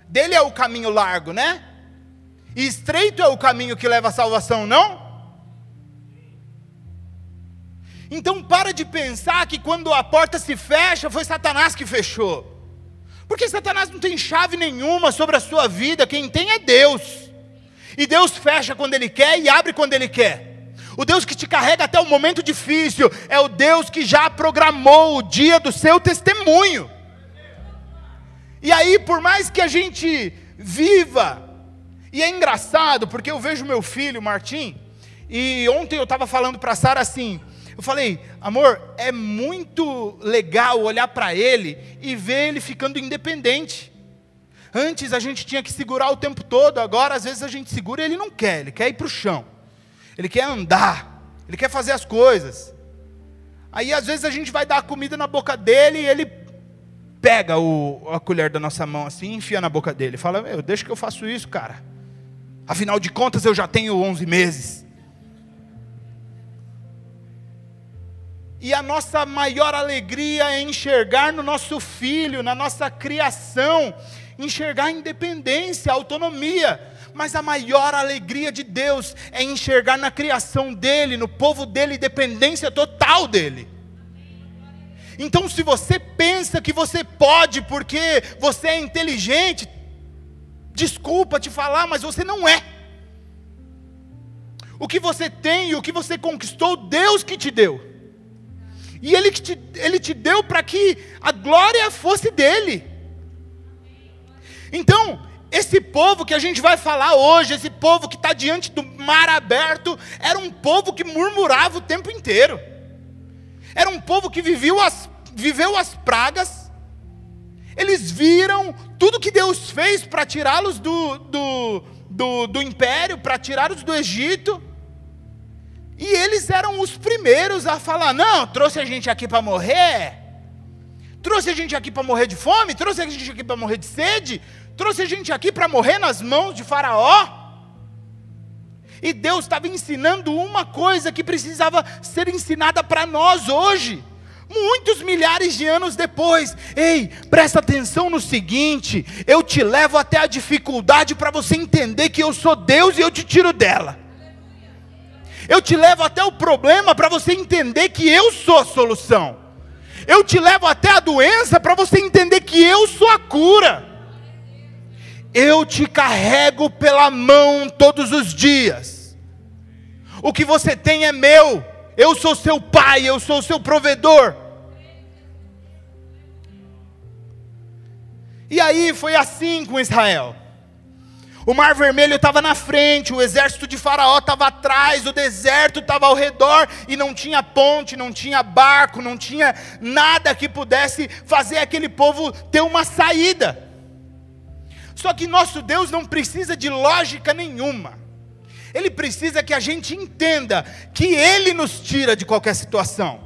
Dele é o caminho largo, né? E estreito é o caminho que leva à salvação, não? Então para de pensar que quando a porta se fecha, foi Satanás que fechou. Porque Satanás não tem chave nenhuma sobre a sua vida, quem tem é Deus. E Deus fecha quando Ele quer e abre quando Ele quer. O Deus que te carrega até o momento difícil, é o Deus que já programou o dia do seu testemunho. E aí, por mais que a gente viva, e é engraçado, porque eu vejo meu filho, Martim, e ontem eu estava falando para a Sara assim, eu falei, amor, é muito legal olhar para ele e ver ele ficando independente. Antes a gente tinha que segurar o tempo todo, agora às vezes a gente segura e ele não quer, ele quer ir para o chão. Ele quer andar, ele quer fazer as coisas. Aí às vezes a gente vai dar a comida na boca dele e ele pega a colher da nossa mão assim e enfia na boca dele. Fala, deixa que eu faço isso, cara. Afinal de contas eu já tenho 11 meses. E a nossa maior alegria é enxergar no nosso filho, na nossa criação, enxergar a independência, a autonomia. Mas a maior alegria de Deus é enxergar na criação dele, no povo dele, dependência total dele. Então se você pensa que você pode porque você é inteligente, desculpa te falar, mas você não é. O que você tem e o que você conquistou, Deus que te deu. E Ele te deu para que a glória fosse dele. Então, esse povo que a gente vai falar hoje, esse povo que está diante do mar aberto, era um povo que murmurava o tempo inteiro. Era um povo que viveu as pragas. Eles viram tudo que Deus fez para tirá-los do império, para tirá-los do Egito. E eles eram os primeiros a falar, não, trouxe a gente aqui para morrer, trouxe a gente aqui para morrer de fome, trouxe a gente aqui para morrer de sede, trouxe a gente aqui para morrer nas mãos de Faraó. E Deus estava ensinando uma coisa que precisava ser ensinada para nós hoje, muitos milhares de anos depois. Ei, presta atenção no seguinte, eu te levo até a dificuldade para você entender que eu sou Deus e eu te tiro dela. Eu te levo até o problema para você entender que eu sou a solução. Eu te levo até a doença para você entender que eu sou a cura. Eu te carrego pela mão todos os dias. O que você tem é meu. Eu sou seu pai, eu sou seu provedor. E aí foi assim com Israel. O mar vermelho estava na frente, o exército de Faraó estava atrás, o deserto estava ao redor, e não tinha ponte, não tinha barco, não tinha nada que pudesse fazer aquele povo ter uma saída. Só que nosso Deus não precisa de lógica nenhuma. Ele precisa que a gente entenda que Ele nos tira de qualquer situação.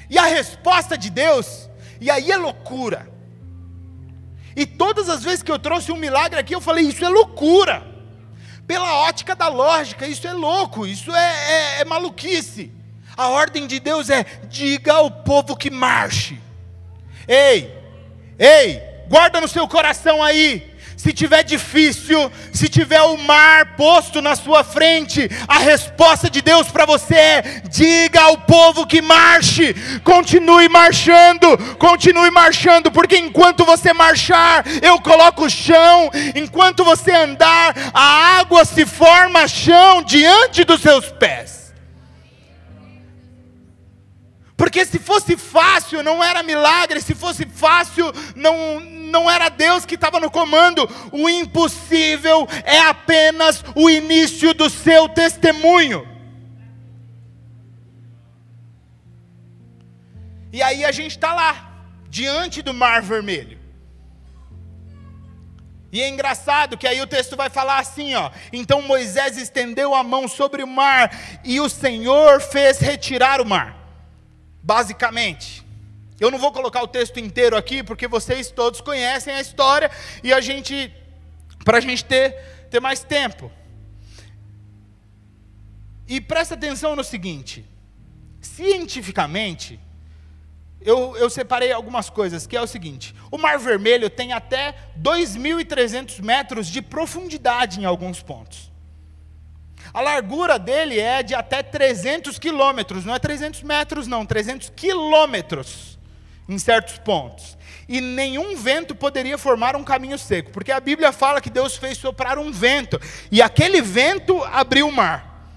E a resposta de Deus, e aí é loucura. E todas as vezes que eu trouxe um milagre aqui, eu falei, isso é loucura. Pela ótica da lógica, isso é louco, isso é maluquice. A ordem de Deus é, diga ao povo que marche. Ei, guarda no seu coração aí. Se tiver difícil, se tiver o mar posto na sua frente, a resposta de Deus para você é, diga ao povo que marche, continue marchando, porque enquanto você marchar, eu coloco o chão, enquanto você andar, a água se forma chão diante dos seus pés. Porque se fosse fácil, não era milagre, se fosse fácil, não era Deus que estava no comando. O impossível é apenas o início do seu testemunho. E aí a gente está lá, diante do mar vermelho. E é engraçado que aí o texto vai falar assim, ó. Então Moisés estendeu a mão sobre o mar, e o Senhor fez retirar o mar. Basicamente, eu não vou colocar o texto inteiro aqui, porque vocês todos conhecem a história, e para a gente ter mais tempo. E presta atenção no seguinte, cientificamente, eu separei algumas coisas, que é o seguinte: o Mar Vermelho tem até 2.300 metros de profundidade em alguns pontos. A largura dele é de até 300 quilômetros, não é 300 metros não, 300 quilômetros em certos pontos. E nenhum vento poderia formar um caminho seco, porque a Bíblia fala que Deus fez soprar um vento, e aquele vento abriu o mar.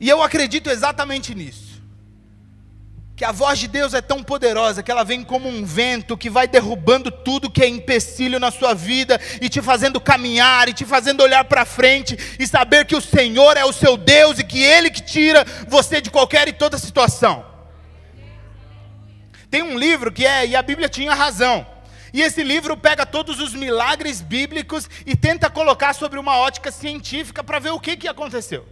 E eu acredito exatamente nisso, que a voz de Deus é tão poderosa, que ela vem como um vento, que vai derrubando tudo que é empecilho na sua vida, e te fazendo caminhar, e te fazendo olhar para frente, e saber que o Senhor é o seu Deus, e que Ele que tira você de qualquer e toda situação. Tem um livro que é E a Bíblia Tinha Razão. E esse livro pega todos os milagres bíblicos e tenta colocar sobre uma ótica científica para ver o que aconteceu.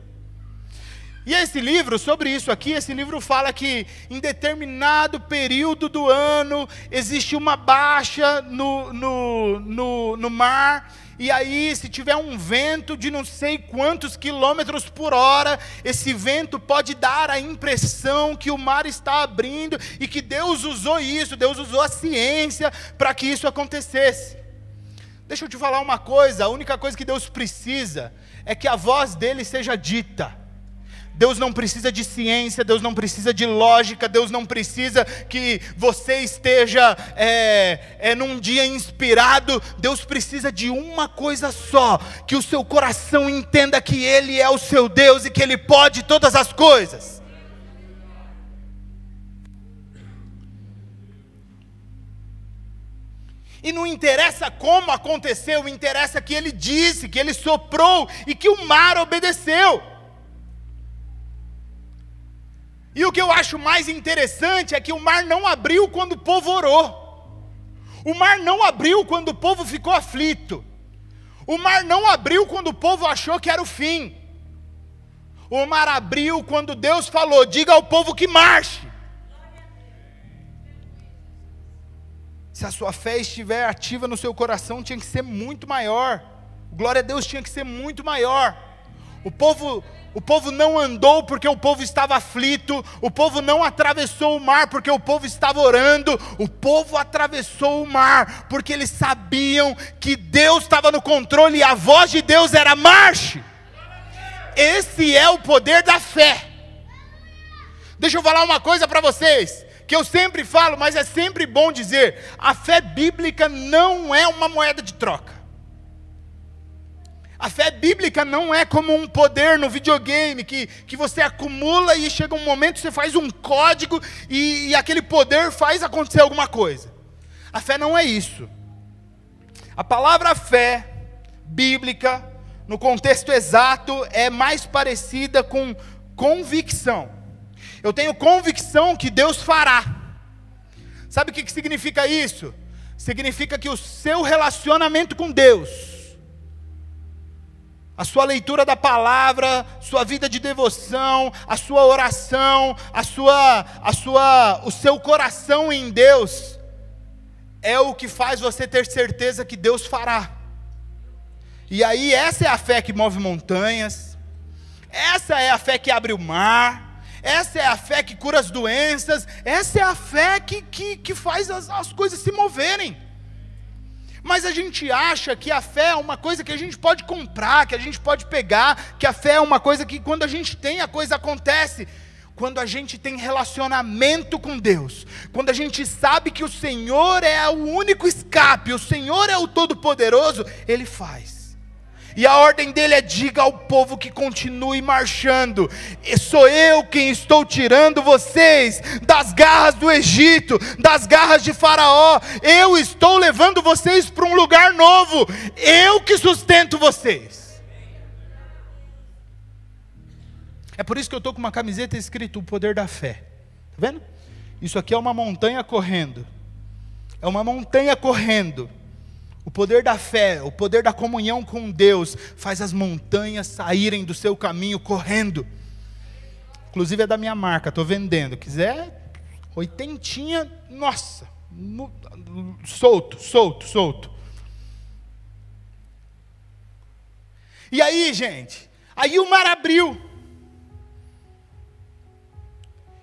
E esse livro, sobre isso aqui, esse livro fala que em determinado período do ano existe uma baixa no mar. E aí, se tiver um vento de não sei quantos quilômetros por hora, esse vento pode dar a impressão que o mar está abrindo, e que Deus usou isso, Deus usou a ciência para que isso acontecesse. Deixa eu te falar uma coisa: a única coisa que Deus precisa é que a voz dele seja dita. Deus não precisa de ciência, Deus não precisa de lógica, Deus não precisa que você esteja num dia inspirado. Deus precisa de uma coisa só: que o seu coração entenda que Ele é o seu Deus e que Ele pode todas as coisas. E não interessa como aconteceu, interessa que Ele disse, que Ele soprou e que o mar obedeceu. E o que eu acho mais interessante é que o mar não abriu quando o povo orou. O mar não abriu quando o povo ficou aflito. O mar não abriu quando o povo achou que era o fim. O mar abriu quando Deus falou: diga ao povo que marche. Se a sua fé estiver ativa no seu coração, tinha que ser muito maior. Glória a Deus, tinha que ser muito maior. O povo não andou porque o povo estava aflito. O povo não atravessou o mar porque o povo estava orando. O povo atravessou o mar porque eles sabiam que Deus estava no controle e a voz de Deus era: marche. Esse é o poder da fé. Deixa eu falar uma coisa para vocês, que eu sempre falo, mas é sempre bom dizer: a fé bíblica não é uma moeda de troca. A fé bíblica não é como um poder no videogame, que você acumula e chega um momento que você faz um código e aquele poder faz acontecer alguma coisa. A fé não é isso. A palavra fé bíblica, no contexto exato, é mais parecida com convicção. Eu tenho convicção que Deus fará. Sabe o que significa isso? Significa que o seu relacionamento com Deus, a sua leitura da palavra, sua vida de devoção, a sua oração, o seu coração em Deus, é o que faz você ter certeza que Deus fará. E aí essa é a fé que move montanhas, essa é a fé que abre o mar, essa é a fé que cura as doenças, essa é a fé que faz as coisas se moverem. Mas a gente acha que a fé é uma coisa que a gente pode comprar, que a gente pode pegar, que a fé é uma coisa que quando a gente tem, a coisa acontece. Quando a gente tem relacionamento com Deus, quando a gente sabe que o Senhor é o único escape, o Senhor é o Todo-Poderoso, Ele faz. E a ordem dele é: diga ao povo que continue marchando. E sou eu quem estou tirando vocês das garras do Egito, das garras de Faraó. Eu estou levando vocês para um lugar novo. Eu que sustento vocês. É por isso que eu estou com uma camiseta escrito: o poder da fé. Está vendo? Isso aqui é uma montanha correndo. É uma montanha correndo. O poder da fé, o poder da comunhão com Deus, faz as montanhas saírem do seu caminho correndo. Inclusive é da minha marca, estou vendendo. Quiser, 80, nossa, solto. E aí, gente, aí o mar abriu.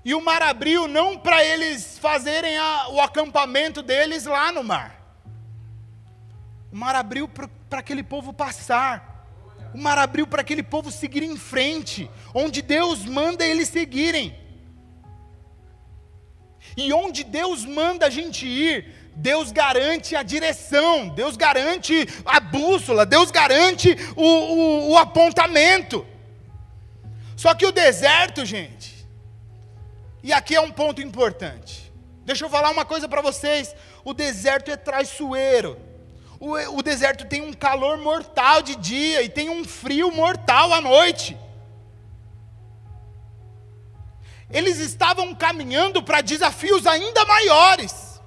E o mar abriu não para eles fazerem o acampamento deles lá no mar. O mar abriu para aquele povo passar. O mar abriu para aquele povo seguir em frente. Onde Deus manda eles seguirem. E onde Deus manda a gente ir, Deus garante a direção. Deus garante a bússola. Deus garante o apontamento. Só que o deserto, gente... E aqui é um ponto importante. Deixa eu falar uma coisa para vocês. O deserto é traiçoeiro. O deserto tem um calor mortal de dia e tem um frio mortal à noite. Eles estavam caminhando para desafios ainda maiores.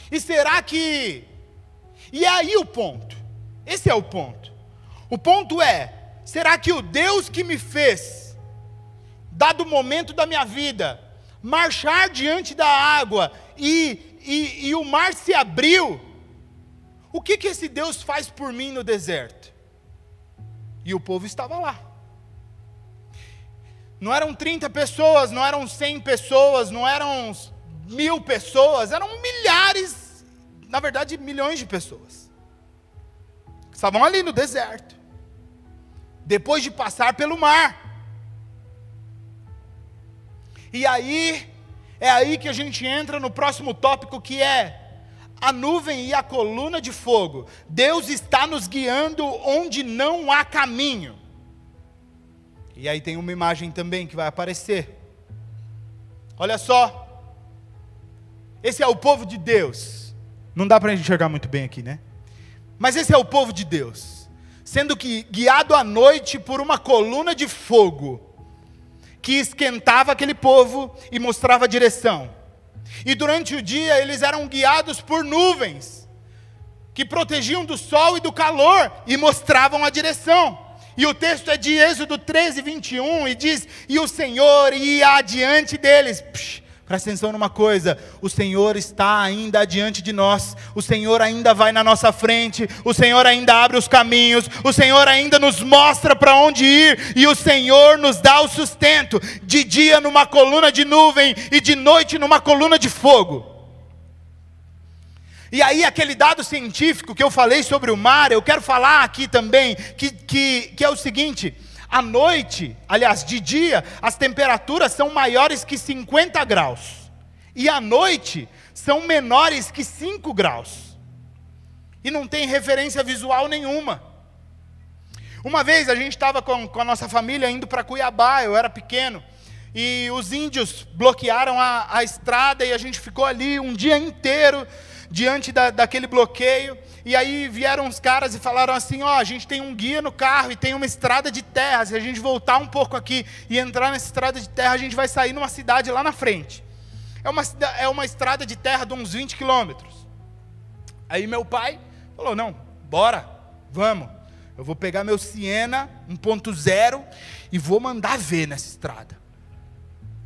E será que... E é aí o ponto. Esse é o ponto. O ponto é, será que o Deus que me fez, dado o momento da minha vida, marchar diante da água e o mar se abriu, o que esse Deus faz por mim no deserto? E o povo estava lá. Não eram 30 pessoas, não eram 100 pessoas, não eram 1000 pessoas, eram milhares, na verdade milhões de pessoas. Estavam ali no deserto. Depois de passar pelo mar. E aí, é aí que a gente entra no próximo tópico, que é a nuvem e a coluna de fogo. Deus está nos guiando onde não há caminho. E aí tem uma imagem também que vai aparecer. Olha só. Esse é o povo de Deus. Não dá para enxergar muito bem aqui, né? Mas esse é o povo de Deus. Sendo que guiado à noite por uma coluna de fogo, que esquentava aquele povo e mostrava a direção. E durante o dia eles eram guiados por nuvens, que protegiam do sol e do calor, e mostravam a direção. E o texto é de Êxodo 13, 21, e diz, e o Senhor ia adiante deles. Presta atenção numa coisa, o Senhor está ainda adiante de nós, o Senhor ainda vai na nossa frente, o Senhor ainda abre os caminhos, o Senhor ainda nos mostra para onde ir, e o Senhor nos dá o sustento, de dia numa coluna de nuvem, e de noite numa coluna de fogo. E aí aquele dado científico que eu falei sobre o mar, eu quero falar aqui também, que é o seguinte... À noite, aliás, de dia, as temperaturas são maiores que 50 graus. E à noite, são menores que 5 graus. E não tem referência visual nenhuma. Uma vez a gente estava com a nossa família indo para Cuiabá, eu era pequeno. E os índios bloquearam a estrada e a gente ficou ali um dia inteiro diante daquele bloqueio. E aí vieram uns caras e falaram assim, a gente tem um guia no carro e tem uma estrada de terra, se a gente voltar um pouco aqui e entrar nessa estrada de terra, a gente vai sair numa cidade lá na frente. É uma estrada de terra de uns 20 quilômetros. Aí meu pai falou, não, bora, vamos. Eu vou pegar meu Siena 1.0 e vou mandar ver nessa estrada.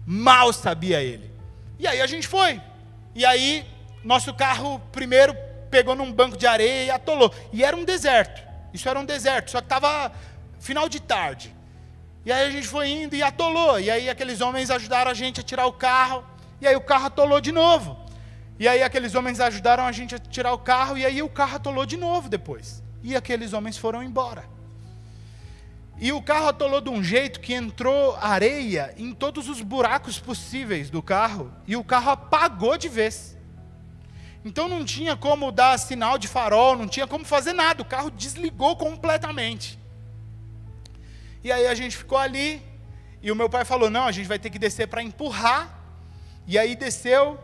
Mal sabia ele. E aí a gente foi. E aí nosso carro primeiro pegou num banco de areia e atolou. E era um deserto. Isso era um deserto, só que estava final de tarde. E aí a gente foi indo e atolou. E aí aqueles homens ajudaram a gente a tirar o carro. E aí o carro atolou de novo. E aí aqueles homens ajudaram a gente a tirar o carro. E aí o carro atolou de novo depois. E aqueles homens foram embora. E o carro atolou de um jeito que entrou areia em todos os buracos possíveis do carro. E o carro apagou de vez. Então não tinha como dar sinal de farol, não tinha como fazer nada, o carro desligou completamente. E aí a gente ficou ali, e o meu pai falou, não, a gente vai ter que descer para empurrar. E aí desceu,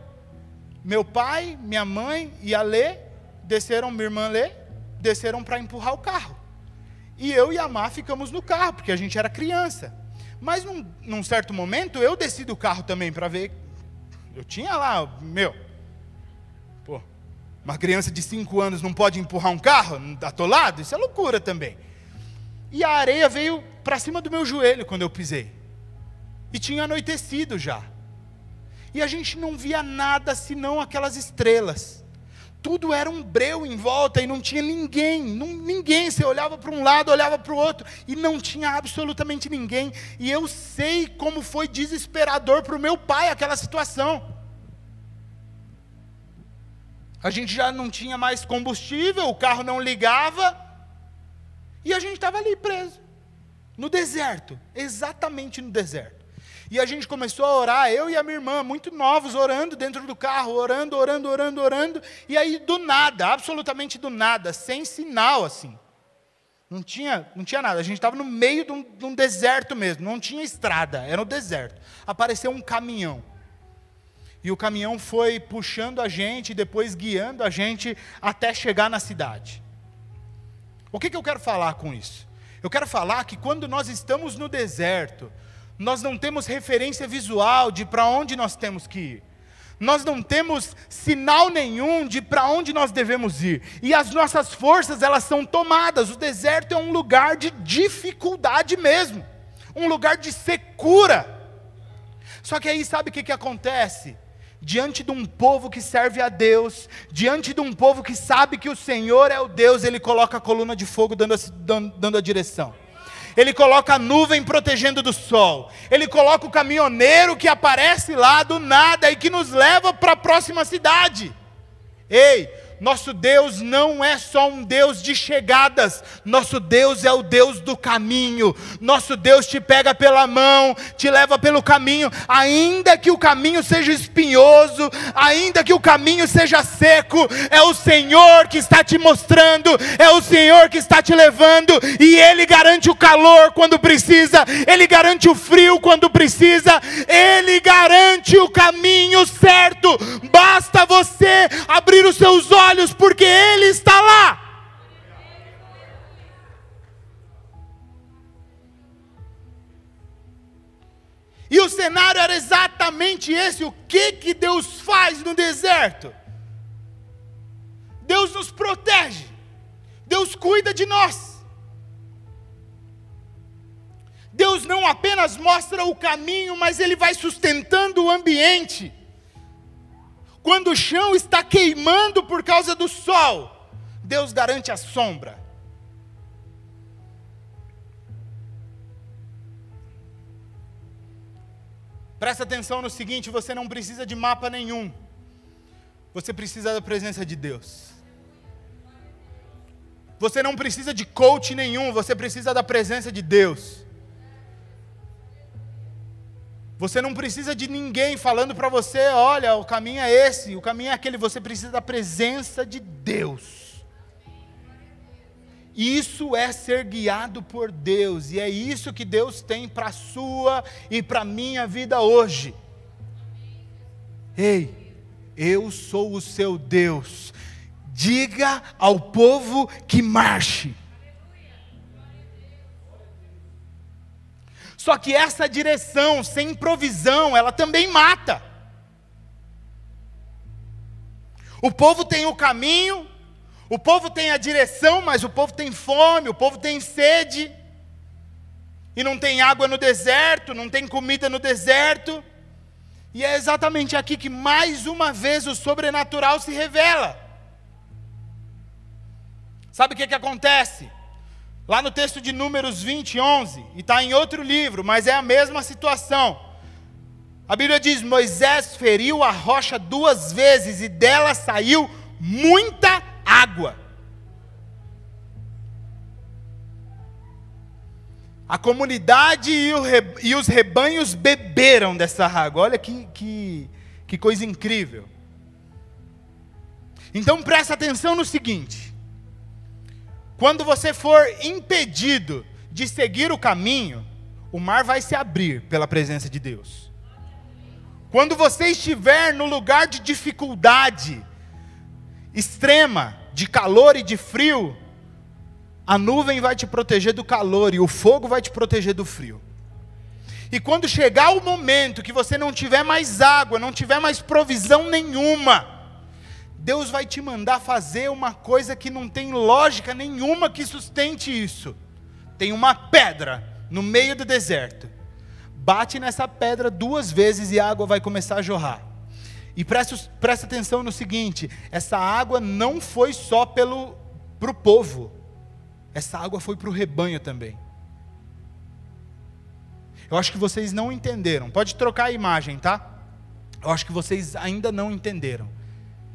meu pai, minha mãe e a Lê, desceram, minha irmã Lê, desceram para empurrar o carro. E eu e a Má ficamos no carro, porque a gente era criança. Mas num certo momento, eu desci do carro também para ver, eu tinha lá, uma criança de 5 anos não pode empurrar um carro atolado? Isso é loucura também. E a areia veio para cima do meu joelho quando eu pisei. E tinha anoitecido já. E a gente não via nada senão aquelas estrelas. tudo era um breu em volta e não tinha ninguém, ninguém. Você olhava para um lado, olhava para o outro e não tinha absolutamente ninguém. E eu sei como foi desesperador para o meu pai aquela situação. A gente já não tinha mais combustível, o carro não ligava e a gente estava ali preso, no deserto, exatamente no deserto. E a gente começou a orar, eu e a minha irmã, muito novos, orando dentro do carro, orando. E aí do nada, absolutamente do nada, sem sinal assim. Não tinha nada, a gente estava no meio de um deserto mesmo, não tinha estrada, era no deserto. Apareceu um caminhão. E o caminhão foi puxando a gente, depois guiando a gente até chegar na cidade. O que eu quero falar com isso? Eu quero falar que quando nós estamos no deserto, nós não temos referência visual de para onde nós temos que ir. Nós não temos sinal nenhum de para onde nós devemos ir. E as nossas forças, elas são tomadas. O deserto é um lugar de dificuldade mesmo. Um lugar de secura. Só que aí sabe o que acontece? Diante de um povo que serve a Deus, diante de um povo que sabe que o Senhor é o Deus, Ele coloca a coluna de fogo dando a direção. Ele coloca a nuvem protegendo do sol. Ele coloca o caminhoneiro que aparece lá do nada e que nos leva para a próxima cidade. Ei, nosso Deus não é só um Deus de chegadas, nosso Deus é o Deus do caminho. Nosso Deus te pega pela mão, te leva pelo caminho, ainda que o caminho seja espinhoso, ainda que o caminho seja seco, é o Senhor que está te mostrando, é o Senhor que está te levando, e Ele garante o calor quando precisa, Ele garante o frio quando precisa, Ele garante o caminho certo. Basta você abrir os seus olhos, porque Ele está lá. E o cenário era exatamente esse. O que Deus faz no deserto? Deus nos protege. Deus cuida de nós. Deus não apenas mostra o caminho, mas Ele vai sustentando o ambiente. Quando o chão está queimando por causa do sol, Deus garante a sombra. Presta atenção no seguinte: você não precisa de mapa nenhum. Você precisa da presença de Deus. Você não precisa de coach nenhum, você precisa da presença de Deus. Você não precisa de ninguém falando para você, olha, o caminho é esse, o caminho é aquele. Você precisa da presença de Deus. Isso é ser guiado por Deus. E é isso que Deus tem para a sua e para a minha vida hoje. Ei, eu sou o seu Deus. Diga ao povo que marche. Só que essa direção sem provisão, ela também mata. O povo tem o caminho, o povo tem a direção, mas o povo tem fome, o povo tem sede. E não tem água no deserto, não tem comida no deserto. E é exatamente aqui que mais uma vez o sobrenatural se revela. Sabe o que acontece? Lá no texto de Números 20, 11, e está em outro livro, mas é a mesma situação. A Bíblia diz: Moisés feriu a rocha 2 vezes e dela saiu muita água. A comunidade e os rebanhos beberam dessa água. Olha que coisa incrível. Então presta atenção no seguinte: quando você for impedido de seguir o caminho, o mar vai se abrir pela presença de Deus. Quando você estiver no lugar de dificuldade extrema, de calor e de frio, a nuvem vai te proteger do calor e o fogo vai te proteger do frio. E quando chegar o momento que você não tiver mais água, não tiver mais provisão nenhuma, Deus vai te mandar fazer uma coisa que não tem lógica nenhuma que sustente isso. Tem uma pedra no meio do deserto. Bate nessa pedra 2 vezes e a água vai começar a jorrar. E presta atenção no seguinte: essa água não foi só para o povo, essa água foi para o rebanho também. Eu acho que vocês não entenderam. Pode trocar a imagem, tá? Eu acho que vocês ainda não entenderam.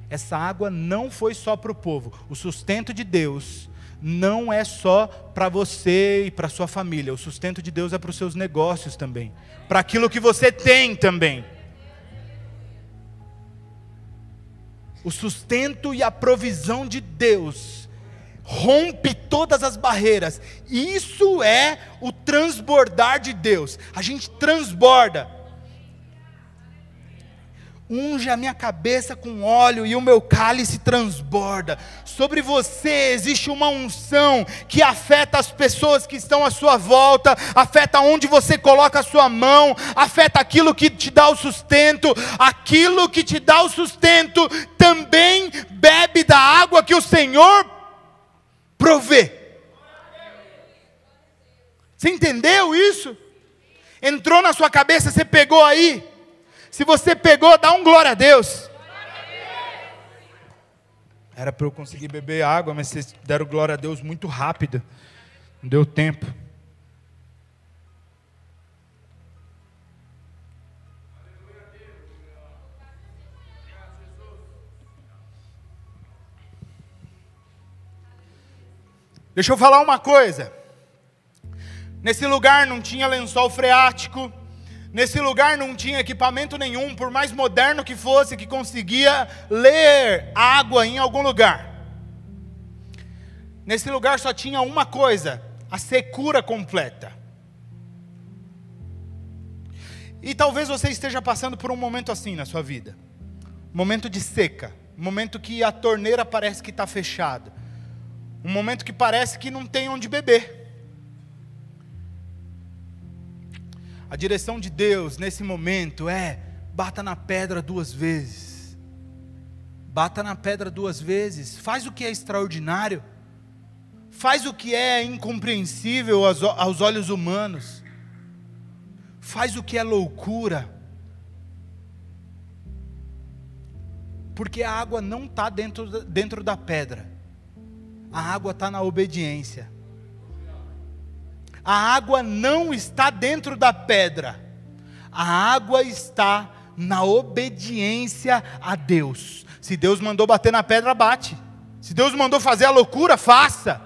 Essa água não foi só para o povo. O sustento de Deus não é só para você e para sua família. O sustento de Deus é para os seus negócios também, para aquilo que você tem também. O sustento e a provisão de Deus rompe todas as barreiras. Isso é o transbordar de Deus. A gente transborda. Unge a minha cabeça com óleo e o meu cálice transborda. Sobre você existe uma unção que afeta as pessoas que estão à sua volta, afeta onde você coloca a sua mão, afeta aquilo que te dá o sustento. Aquilo que te dá o sustento também bebe da água que o Senhor provê. Você entendeu isso? Entrou na sua cabeça, você pegou aí? Se você pegou, dá um glória a Deus. Era para eu conseguir beber água, mas vocês deram glória a Deus muito rápido. Não deu tempo. Deixa eu falar uma coisa. Nesse lugar não tinha lençol freático. Nesse lugar não tinha equipamento nenhum, por mais moderno que fosse, que conseguia ler água em algum lugar. Nesse lugar só tinha uma coisa: a secura completa. E talvez você esteja passando por um momento assim na sua vida. Um momento de seca. Um momento que a torneira parece que está fechada. Um momento que parece que não tem onde beber. A direção de Deus nesse momento é: bata na pedra 2 vezes. Bata na pedra 2 vezes. Faz o que é extraordinário. Faz o que é incompreensível aos olhos humanos. Faz o que é loucura. Porque a água não está dentro da pedra. A água está na obediência. A água não está dentro da pedra. A água está na obediência a Deus. Se Deus mandou bater na pedra, bate. Se Deus mandou fazer a loucura, faça.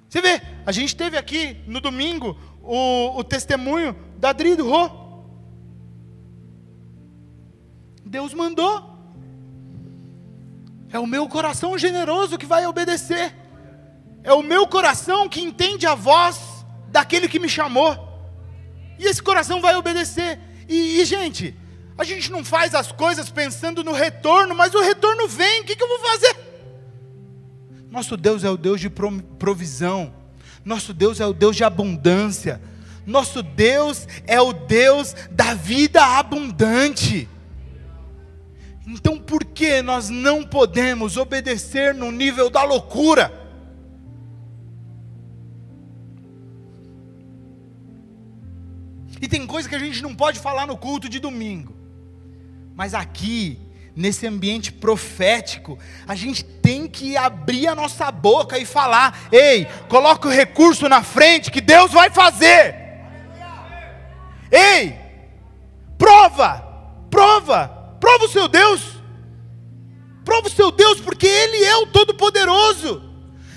Você vê, a gente teve aqui no domingo o testemunho da Adri e do Rô. Deus mandou. É o meu coração generoso que vai obedecer. É o meu coração que entende a voz daquele que me chamou. E esse coração vai obedecer. E gente, a gente não faz as coisas pensando no retorno, mas o retorno vem, o que eu vou fazer? Nosso Deus é o Deus de provisão. Nosso Deus é o Deus de abundância. Nosso Deus é o Deus da vida abundante. Então por que nós não podemos obedecer no nível da loucura? E tem coisa que a gente não pode falar no culto de domingo. Mas aqui, nesse ambiente profético, a gente tem que abrir a nossa boca e falar: ei, coloca o recurso na frente que Deus vai fazer. Ei, prova o seu Deus. Prova o seu Deus, porque Ele é o Todo-Poderoso.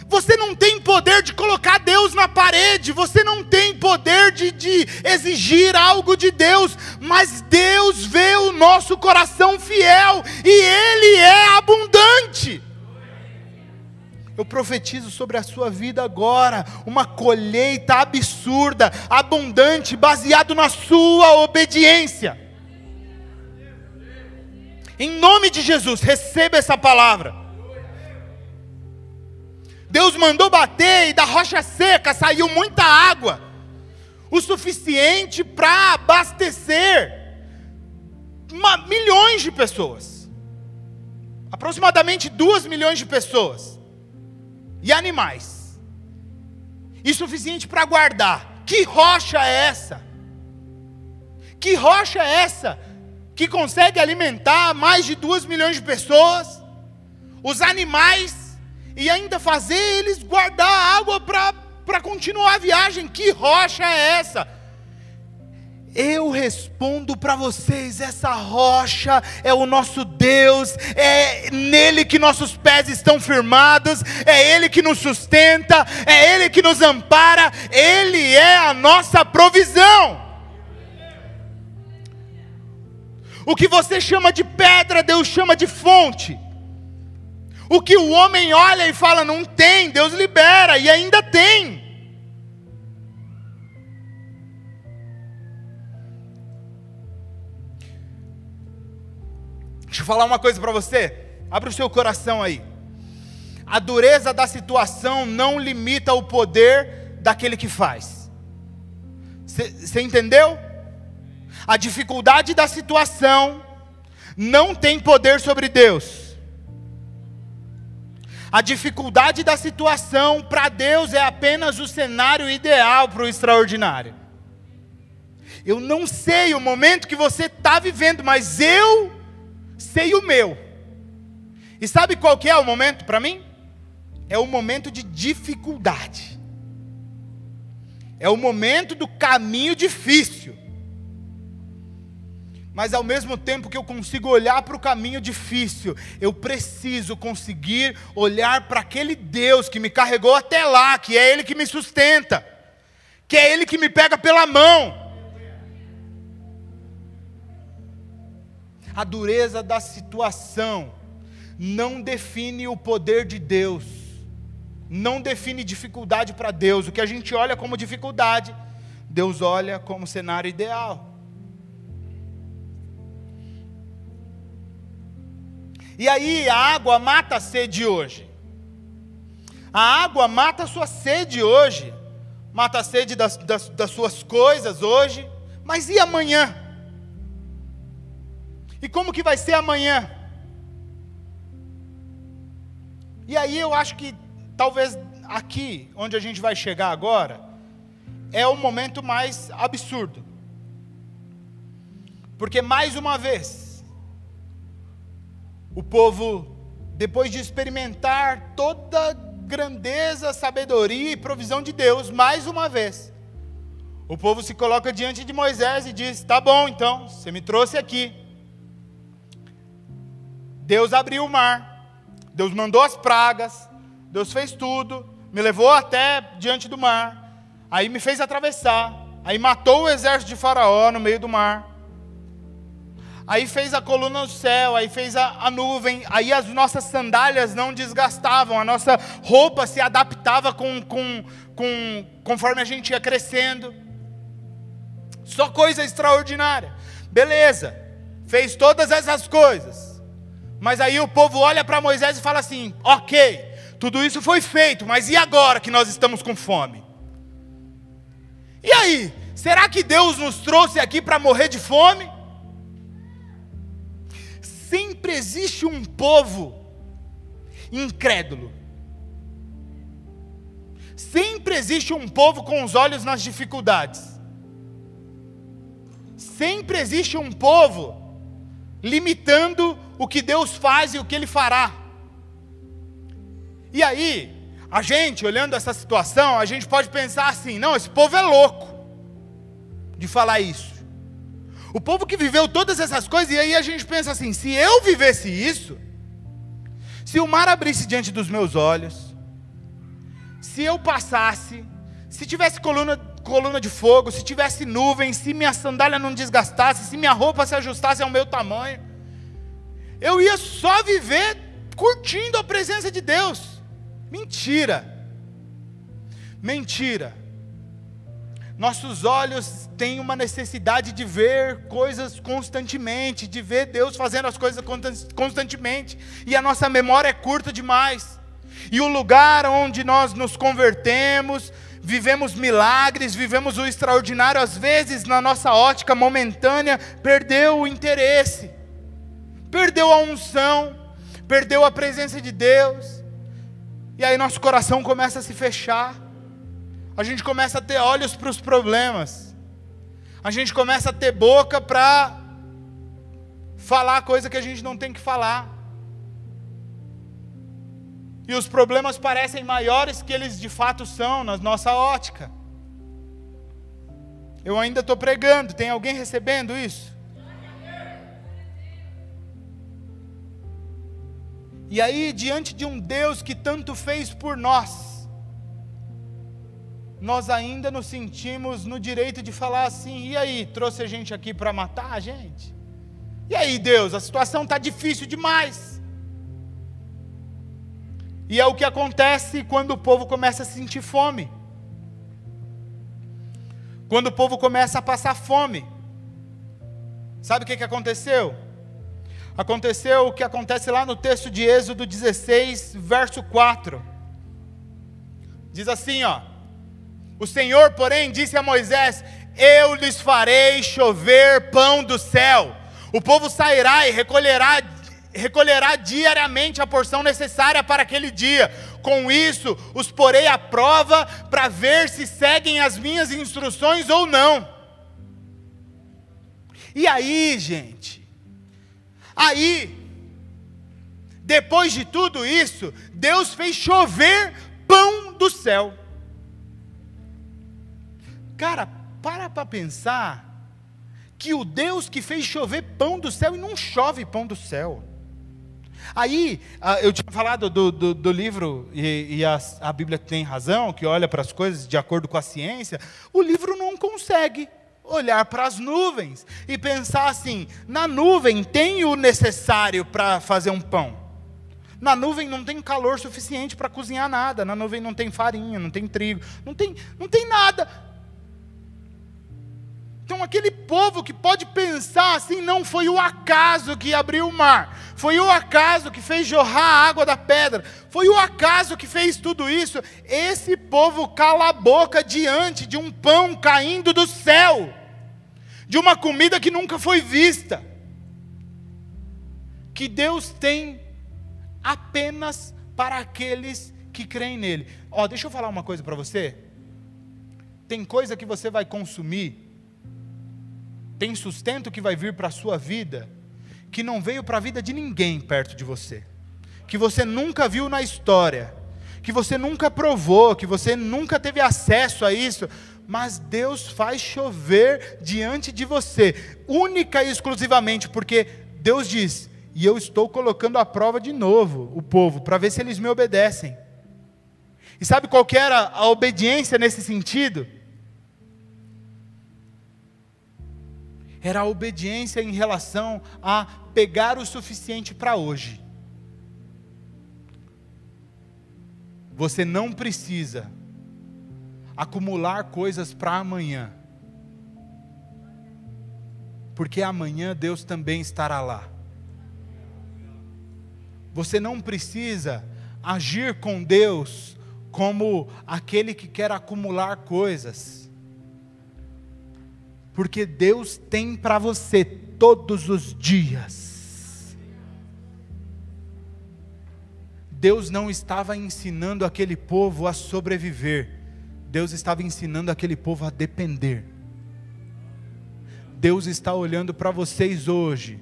Você não tem poder de colocar Deus na parede. Você não tem poder de exigir algo de Deus. Mas Deus vê o nosso coração fiel. E Ele é abundante. Eu profetizo sobre a sua vida agora uma colheita absurda, abundante, baseado na sua obediência. Em nome de Jesus, receba essa palavra. Deus mandou bater e da rocha seca saiu muita água, o suficiente para abastecer milhões de pessoas, aproximadamente 2 milhões de pessoas, e animais, e suficiente para guardar. Que rocha é essa? Que rocha é essa que consegue alimentar mais de 2 milhões de pessoas, os animais, e ainda fazer eles guardar água para continuar a viagem. Que rocha é essa? Eu respondo para vocês, essa rocha é o nosso Deus, é nele que nossos pés estão firmados, é Ele que nos sustenta, é Ele que nos ampara, Ele é a nossa provisão. O que você chama de pedra, Deus chama de fonte. O que o homem olha e fala não tem, Deus libera e ainda tem. Deixa eu falar uma coisa para você, abre o seu coração aí. A dureza da situação não limita o poder daquele que faz. Você entendeu? A dificuldade da situação não tem poder sobre Deus. A dificuldade da situação para Deus é apenas o cenário ideal para o extraordinário. Eu não sei o momento que você está vivendo, mas eu sei o meu. E sabe qual que é o momento para mim? É o momento de dificuldade. É o momento do caminho difícil. Mas ao mesmo tempo que eu consigo olhar para o caminho difícil, eu preciso conseguir olhar para aquele Deus que me carregou até lá, que é Ele que me sustenta, que é Ele que me pega pela mão. A dureza da situação não define o poder de Deus, não define dificuldade para Deus. O que a gente olha como dificuldade, Deus olha como cenário ideal. E aí a água mata a sede hoje. A água mata a sua sede hoje, mata a sede das suas coisas hoje, mas e amanhã? E como que vai ser amanhã? E aí eu acho que talvez aqui, onde a gente vai chegar agora, é o momento mais absurdo. Porque mais uma vez, o povo, depois de experimentar toda a grandeza, sabedoria e provisão de Deus, mais uma vez, o povo se coloca diante de Moisés e diz: tá bom então, você me trouxe aqui. Deus abriu o mar, Deus mandou as pragas, Deus fez tudo, me levou até diante do mar, aí me fez atravessar, aí matou o exército de Faraó no meio do mar, aí fez a coluna no céu, aí fez a nuvem, aí as nossas sandálias não desgastavam, a nossa roupa se adaptava conforme a gente ia crescendo. Só coisa extraordinária. Beleza, fez todas essas coisas. Mas aí o povo olha para Moisés e fala assim: ok, tudo isso foi feito, mas e agora que nós estamos com fome? E aí, será que Deus nos trouxe aqui para morrer de fome? Sempre existe um povo incrédulo. Sempre existe um povo com os olhos nas dificuldades. Sempre existe um povo limitando o que Deus faz e o que Ele fará. E aí, a gente, olhando essa situação, a gente pode pensar assim: não, esse povo é louco de falar isso. O povo que viveu todas essas coisas, e aí a gente pensa assim: se eu vivesse isso, se o mar abrisse diante dos meus olhos, se eu passasse, se tivesse coluna de fogo, se tivesse nuvem, se minha sandália não desgastasse, se minha roupa se ajustasse ao meu tamanho, eu ia só viver curtindo a presença de Deus. Mentira. Mentira. Nossos olhos têm uma necessidade de ver coisas constantemente, de ver Deus fazendo as coisas constantemente, e a nossa memória é curta demais. E o lugar onde nós nos convertemos, vivemos milagres, vivemos o extraordinário, às vezes na nossa ótica momentânea, perdeu o interesse, perdeu a unção, perdeu a presença de Deus, e aí nosso coração começa a se fechar, a gente começa a ter olhos para os problemas, a gente começa a ter boca para falar coisa que a gente não tem que falar. E os problemas parecem maiores que eles de fato são, na nossa ótica. Eu ainda estou pregando, tem alguém recebendo isso? E aí, diante de um Deus que tanto fez por nós, nós ainda nos sentimos no direito de falar assim: e aí, trouxe a gente aqui para matar a gente? E aí, Deus, a situação está difícil demais. E é o que acontece quando o povo começa a sentir fome. Quando o povo começa a passar fome. Sabe o que aconteceu? Aconteceu o que acontece lá no texto de Êxodo 16, verso 4. Diz assim, ó: o Senhor, porém, disse a Moisés: eu lhes farei chover pão do céu. O povo sairá e recolherá diariamente a porção necessária para aquele dia. Com isso, os porei à prova para ver se seguem as minhas instruções ou não. E aí, gente? Aí, depois de tudo isso, Deus fez chover pão do céu. Cara, para pensar que o Deus que fez chover pão do céu, e não chove pão do céu. Aí, eu tinha falado do livro, e a Bíblia tem razão, que olha para as coisas de acordo com a ciência. O livro não consegue olhar para as nuvens e pensar assim: na nuvem tem o necessário para fazer um pão. Na nuvem não tem calor suficiente para cozinhar nada. Na nuvem não tem farinha, não tem trigo, não tem nada. Então aquele povo que pode pensar assim: não foi o acaso que abriu o mar, foi o acaso que fez jorrar a água da pedra, foi o acaso que fez tudo isso. Esse povo cala a boca diante de um pão caindo do céu, de uma comida que nunca foi vista, que Deus tem apenas para aqueles que creem nele. Ó, deixa eu falar uma coisa para você. Tem coisa que você vai consumir, tem sustento que vai vir para a sua vida, que não veio para a vida de ninguém perto de você, que você nunca viu na história, que você nunca provou, que você nunca teve acesso a isso, mas Deus faz chover diante de você, única e exclusivamente, porque Deus diz: e eu estou colocando à prova de novo o povo, para ver se eles me obedecem. E sabe qual que era a obediência nesse sentido? Era a obediência em relação a pegar o suficiente para hoje. Você não precisa acumular coisas para amanhã, porque amanhã Deus também estará lá. Você não precisa agir com Deus como aquele que quer acumular coisas, porque Deus tem para você todos os dias. Deus não estava ensinando aquele povo a sobreviver, Deus estava ensinando aquele povo a depender. Deus está olhando para vocês hoje,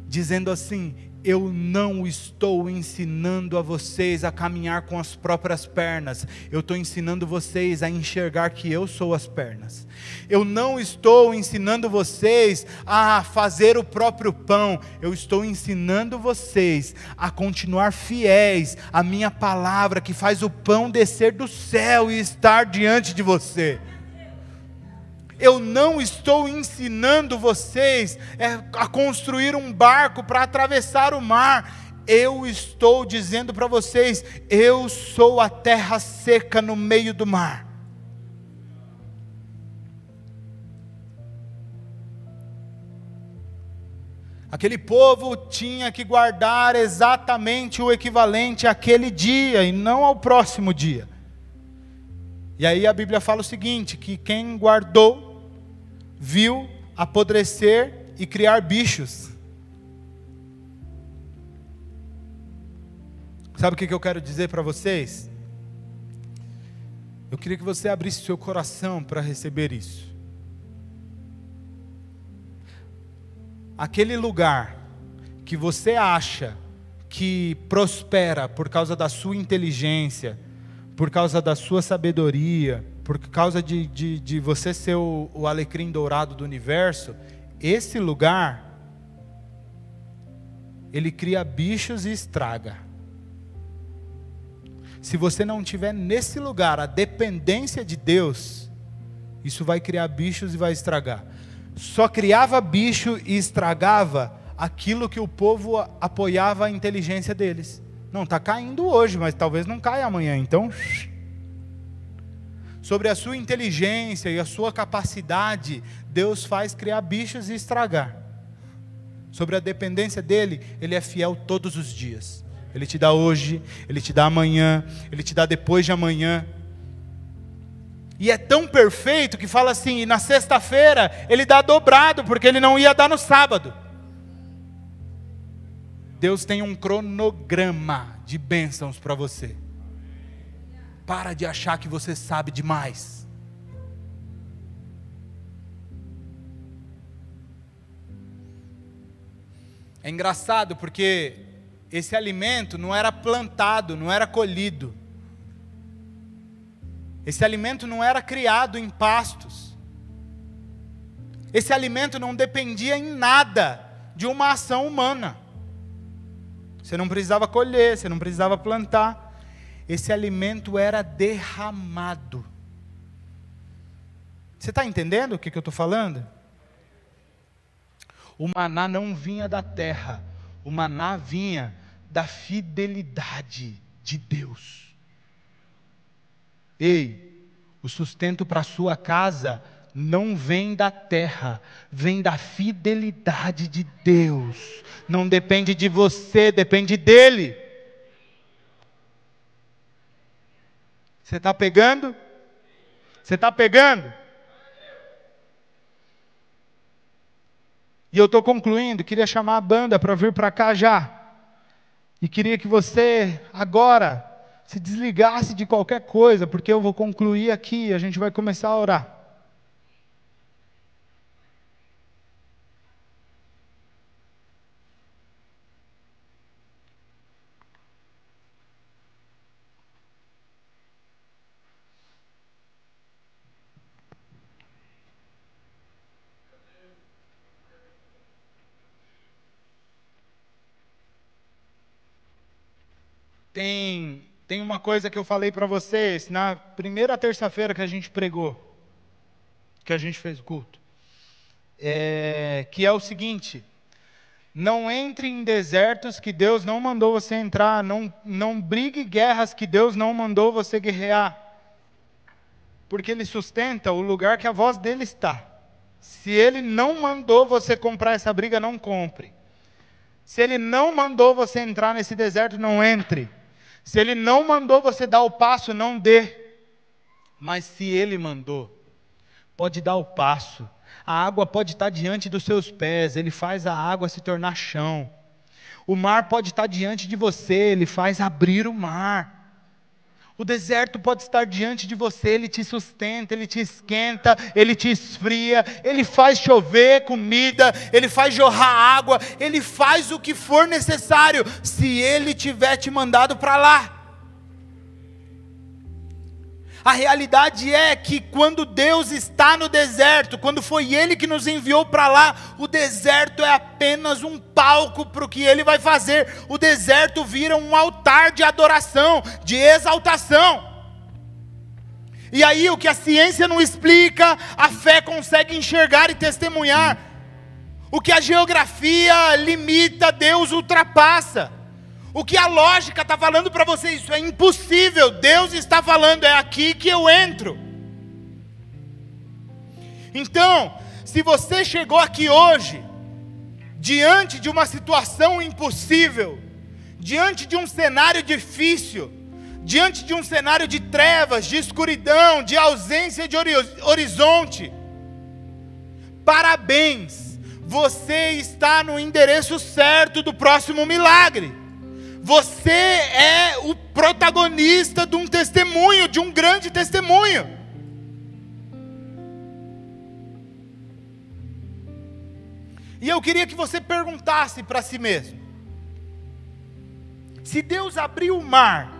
dizendo assim: eu não estou ensinando a vocês a caminhar com as próprias pernas, eu estou ensinando vocês a enxergar que eu sou as pernas. Eu não estou ensinando vocês a fazer o próprio pão, eu estou ensinando vocês a continuar fiéis à minha palavra, que faz o pão descer do céu e estar diante de você. Eu não estou ensinando vocês a construir um barco para atravessar o mar. Eu estou dizendo para vocês: eu sou a terra seca no meio do mar. Aquele povo tinha que guardar exatamente o equivalente àquele dia e não ao próximo dia. E aí a Bíblia fala o seguinte: que quem guardou viu apodrecer e criar bichos. Sabe o que eu quero dizer para vocês? Eu queria que você abrisse seu coração para receber isso. Aquele lugar que você acha que prospera por causa da sua inteligência, por causa da sua sabedoria, por causa de você ser o alecrim dourado do universo, esse lugar, ele cria bichos e estraga. Se você não tiver nesse lugar a dependência de Deus, isso vai criar bichos e vai estragar. Só criava bicho e estragava aquilo que o povo apoiava a inteligência deles. Não, está caindo hoje, mas talvez não caia amanhã. Então, sobre a sua inteligência e a sua capacidade, Deus faz criar bichos e estragar. Sobre a dependência dele, ele é fiel todos os dias. Ele te dá hoje, ele te dá amanhã, ele te dá depois de amanhã. E é tão perfeito que fala assim, e na sexta-feira ele dá dobrado, porque ele não ia dar no sábado. Deus tem um cronograma de bênçãos para você. Para de achar que você sabe demais. É engraçado porque esse alimento não era plantado, não era colhido. Esse alimento não era criado em pastos. Esse alimento não dependia em nada de uma ação humana. Você não precisava colher, você não precisava plantar. Esse alimento era derramado. Você está entendendo o que eu estou falando? O maná não vinha da terra. O maná vinha da fidelidade de Deus. Ei, o sustento para a sua casa não vem da terra, vem da fidelidade de Deus. Não depende de você, depende dele. Você está pegando? Você está pegando? E eu estou concluindo, queria chamar a banda para vir para cá já. E queria que você agora se desligasse de qualquer coisa, porque eu vou concluir aqui e a gente vai começar a orar. Tem uma coisa que eu falei para vocês na primeira terça-feira que a gente pregou, que a gente fez o culto, que é o seguinte: não entre em desertos que Deus não mandou você entrar, não brigue guerras que Deus não mandou você guerrear, porque Ele sustenta o lugar que a voz dele está. Se Ele não mandou você comprar essa briga, não compre. Se Ele não mandou você entrar nesse deserto, não entre. Se Ele não mandou você dar o passo, não dê. Mas se Ele mandou, pode dar o passo. A água pode estar diante dos seus pés, Ele faz a água se tornar chão. O mar pode estar diante de você, Ele faz abrir o mar. O deserto pode estar diante de você, Ele te sustenta, Ele te esquenta, Ele te esfria, Ele faz chover comida, Ele faz jorrar água, Ele faz o que for necessário, se Ele tiver te mandado para lá. A realidade é que quando Deus está no deserto, quando foi Ele que nos enviou para lá, o deserto é apenas um palco para o que Ele vai fazer. O deserto vira um altar de adoração, de exaltação. E aí o que a ciência não explica, a fé consegue enxergar e testemunhar. O que a geografia limita, Deus ultrapassa. O que a lógica está falando para você, isso é impossível. Deus está falando, é aqui que eu entro. Então, se você chegou aqui hoje, diante de uma situação impossível, diante de um cenário difícil, diante de um cenário de trevas, de escuridão, de ausência de horizonte, parabéns, você está no endereço certo do próximo milagre. Você é o protagonista de um testemunho, de um grande testemunho. E eu queria que você perguntasse para si mesmo: se Deus abriu o mar,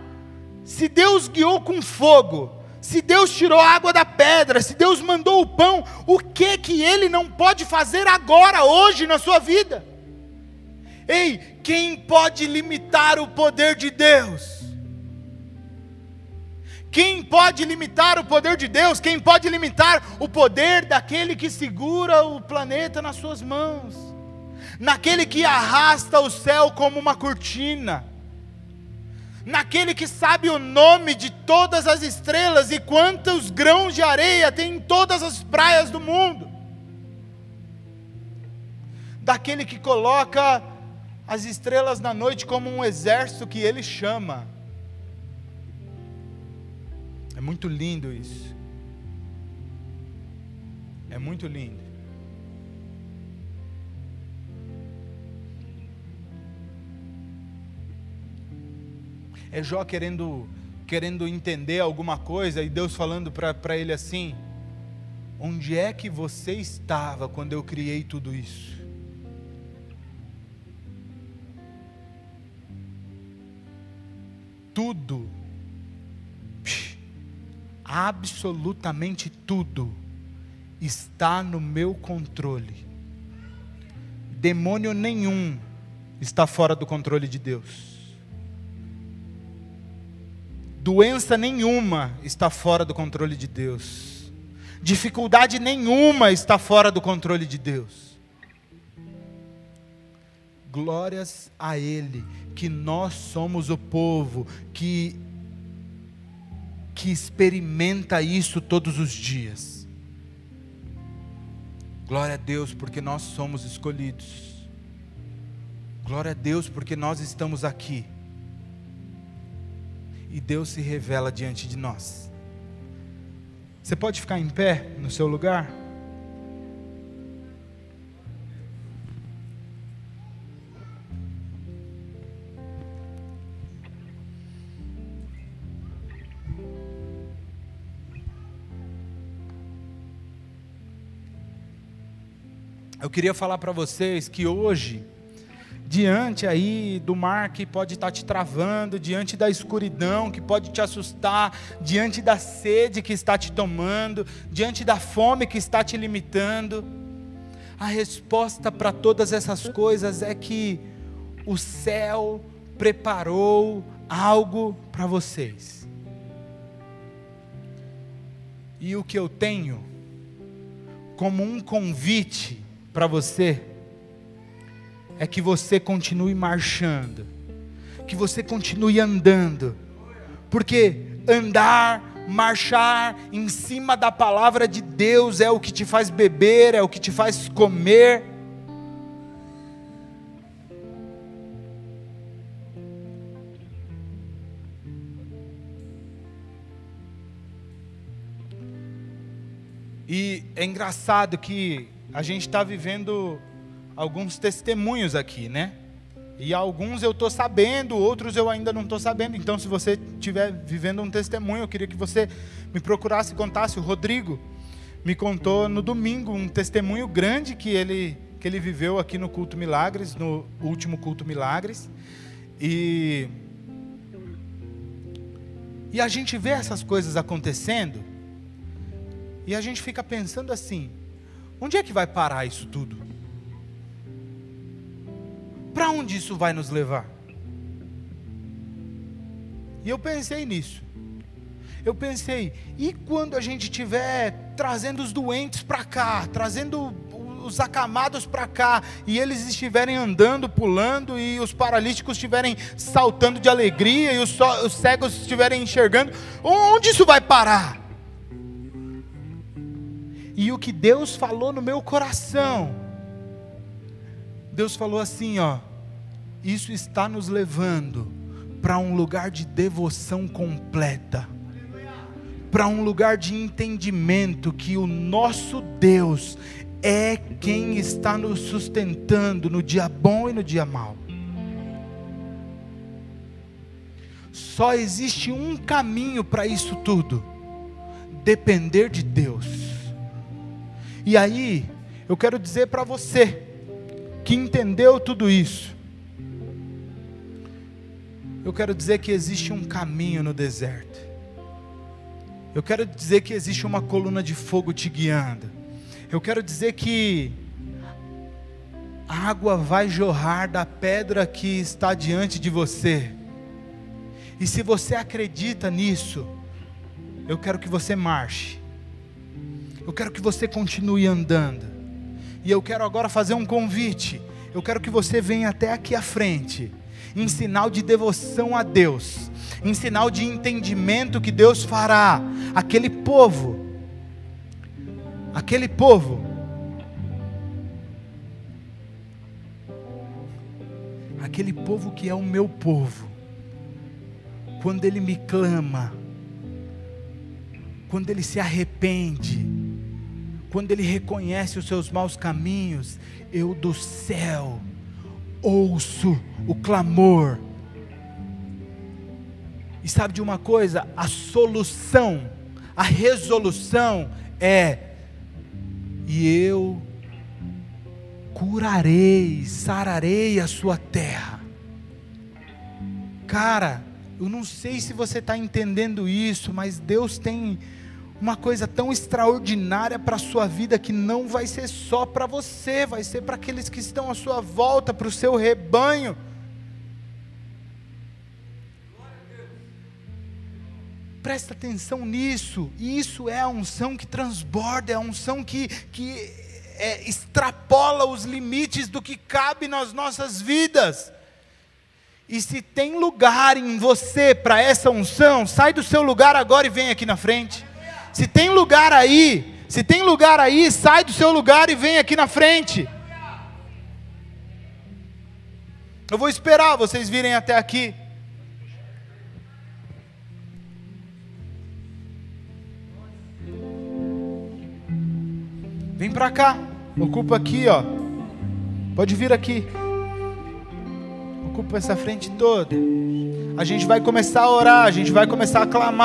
se Deus guiou com fogo, se Deus tirou a água da pedra, se Deus mandou o pão, o que Ele não pode fazer agora, hoje, na sua vida? Ei, quem pode limitar o poder de Deus? Quem pode limitar o poder de Deus? Quem pode limitar o poder daquele que segura o planeta nas suas mãos? Naquele que arrasta o céu como uma cortina? Naquele que sabe o nome de todas as estrelas e quantos grãos de areia tem em todas as praias do mundo? Daquele que coloca as estrelas na noite como um exército que Ele chama. É muito lindo isso. É muito lindo. É Jó querendo entender alguma coisa, e Deus falando para ele assim: onde é que você estava quando eu criei tudo isso? Tudo, absolutamente tudo, está no meu controle. Demônio nenhum está fora do controle de Deus. Doença nenhuma está fora do controle de Deus. Dificuldade nenhuma está fora do controle de Deus. Glórias a Ele, que nós somos o povo que experimenta isso todos os dias. Glória a Deus porque nós somos escolhidos. Glória a Deus porque nós estamos aqui. E Deus se revela diante de nós. Você pode ficar em pé no seu lugar? Eu queria falar para vocês que hoje, diante aí do mar que pode estar te travando, diante da escuridão que pode te assustar, diante da sede que está te tomando, diante da fome que está te limitando, a resposta para todas essas coisas é que o céu preparou algo para vocês. E o que eu tenho como um convite para você é que você continue marchando, que você continue andando, porque andar, marchar em cima da palavra de Deus é o que te faz beber, é o que te faz comer. E é engraçado que a gente está vivendo alguns testemunhos aqui, né? E alguns eu estou sabendo, outros eu ainda não estou sabendo. Então, se você estiver vivendo um testemunho, eu queria que você me procurasse e contasse. O Rodrigo me contou no domingo um testemunho grande que ele viveu aqui no Culto Milagres, no último Culto Milagres. E a gente vê essas coisas acontecendo e a gente fica pensando assim: onde é que vai parar isso tudo? Para onde isso vai nos levar? E eu pensei nisso. Eu pensei, e quando a gente estiver trazendo os doentes para cá, trazendo os acamados para cá, e eles estiverem andando, pulando, e os paralíticos estiverem saltando de alegria, e os cegos estiverem enxergando, onde isso vai parar? E o que Deus falou no meu coração, Deus falou assim, ó: isso está nos levando para um lugar de devoção completa, para um lugar de entendimento que o nosso Deus é quem está nos sustentando no dia bom e no dia mau. Só existe um caminho para isso tudo: depender de Deus. E aí, eu quero dizer para você que entendeu tudo isso, eu quero dizer que existe um caminho no deserto. Eu quero dizer que existe uma coluna de fogo te guiando. Eu quero dizer que a água vai jorrar da pedra que está diante de você. E se você acredita nisso, eu quero que você marche. Eu quero que você continue andando. E eu quero agora fazer um convite. Eu quero que você venha até aqui à frente, em sinal de devoção a Deus, em sinal de entendimento que Deus fará. Aquele povo que é o meu povo, quando ele me clama, quando ele se arrepende, quando ele reconhece os seus maus caminhos, eu do céu ouço o clamor. E sabe de uma coisa? A solução, a resolução é: e eu curarei, sararei a sua terra. Cara, eu não sei se você está entendendo isso, mas Deus tem uma coisa tão extraordinária para a sua vida, que não vai ser só para você, vai ser para aqueles que estão à sua volta, para o seu rebanho. Presta atenção nisso. E isso é a unção que transborda, é a unção que extrapola os limites do que cabe nas nossas vidas. E se tem lugar em você para essa unção, sai do seu lugar agora e vem aqui na frente. Se tem lugar aí, sai do seu lugar e vem aqui na frente. Eu vou esperar vocês virem até aqui. Vem para cá, ocupa aqui, ó. Pode vir aqui. Ocupa essa frente toda. A gente vai começar a orar, a gente vai começar a clamar.